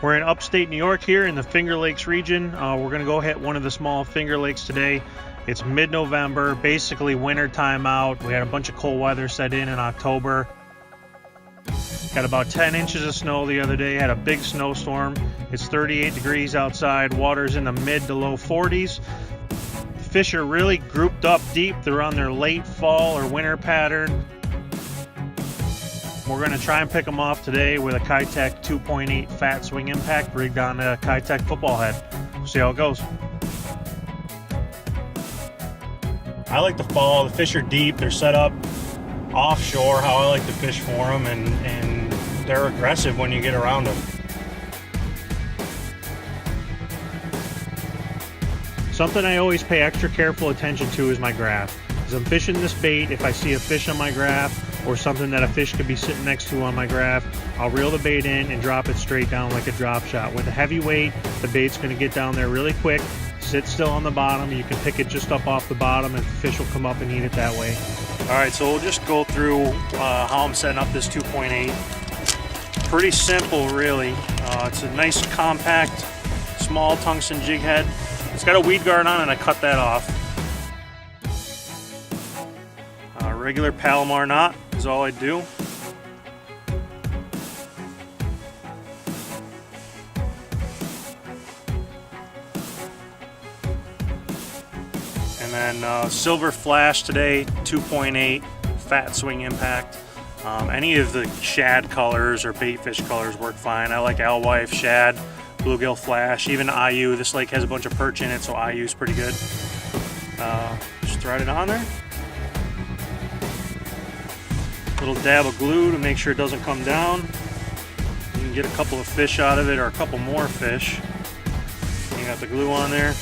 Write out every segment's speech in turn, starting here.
We're in upstate New York here in the Finger Lakes region. We're going to go hit one of the small Finger Lakes today. It's mid-November, basically winter time out. We had a bunch of cold weather set in October. Got about 10 inches of snow the other day, had a big snowstorm. It's 38 degrees outside, water's in the mid to low 40s. Fish are really grouped up deep. They're on their late fall or winter pattern. We're going to try and pick them off today with a Kitech 2.8 fat swing impact rigged on a Kitech football head. We'll see how it goes. I like to fall. The fish are deep. They're set up offshore, how I like to fish for them, and they're aggressive when you get around them. Something I always pay extra careful attention to is my graph. As I'm fishing this bait, if I see a fish on my graph or something that a fish could be sitting next to on my graph, I'll reel the bait in and drop it straight down like a drop shot. With a heavy weight, the bait's going to get down there really quick, sit still on the bottom. You can pick it just up off the bottom and the fish will come up and eat it that way. All right, so we'll just go through how I'm setting up this 2.8. Pretty simple, really. It's a nice, compact, small tungsten jig head. It's got a weed guard on and I cut that off. Regular Palomar knot is all I do. And then silver flash today, 2.8 fat swing impact. Any of the shad colors or baitfish colors work fine. I like alewife, shad, bluegill flash, even IU. This lake has a bunch of perch in it, so IU is pretty good. Just thread it on there. Little dab of glue to make sure it doesn't come down. You can get a couple of fish out of it, or a couple more fish. You got the glue on there.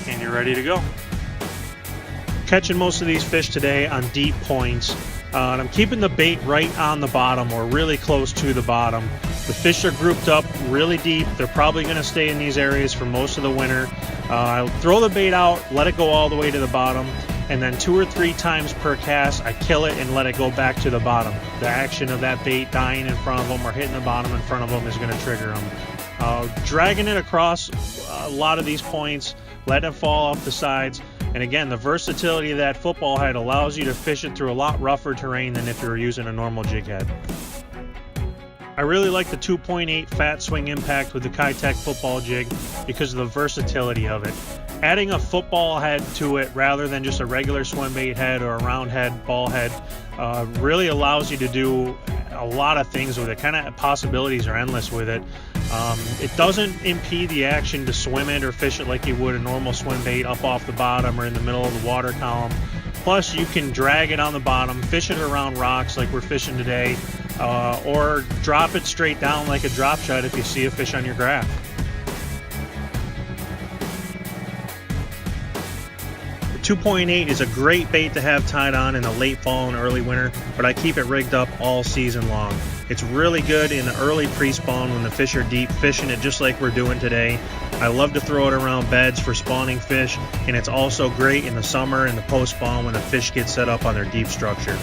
And you're ready to go. Catching most of these fish today on deep points. And I'm keeping the bait right on the bottom or really close to the bottom. The fish are grouped up really deep. They're probably going to stay in these areas for most of the winter. I'll throw the bait out, let it go all the way to the bottom, and then 2 or 3 times per cast I kill it and let it go back to the bottom. The action of that bait dying in front of them or hitting the bottom in front of them is going to trigger them. Dragging it across a lot of these points, letting it fall off the sides. And again, the versatility of that football head allows you to fish it through a lot rougher terrain than if you were using a normal jig head. I really like the 2.8 fat swing impact with the Kitech football jig because of the versatility of it. Adding a football head to it rather than just a regular swim bait head or a round head, ball head, really allows you to do a lot of things with it. Kind of possibilities are endless with it. It doesn't impede the action to swim it or fish it like you would a normal swim bait up off the bottom or in the middle of the water column. Plus, you can drag it on the bottom, fish it around rocks like we're fishing today, or drop it straight down like a drop shot if you see a fish on your graph. The 2.8 is a great bait to have tied on in the late fall and early winter, but I keep it rigged up all season long. It's really good in the early pre-spawn when the fish are deep, fishing it just like we're doing today. I love to throw it around beds for spawning fish, and it's also great in the summer and the post-spawn when the fish get set up on their deep structure.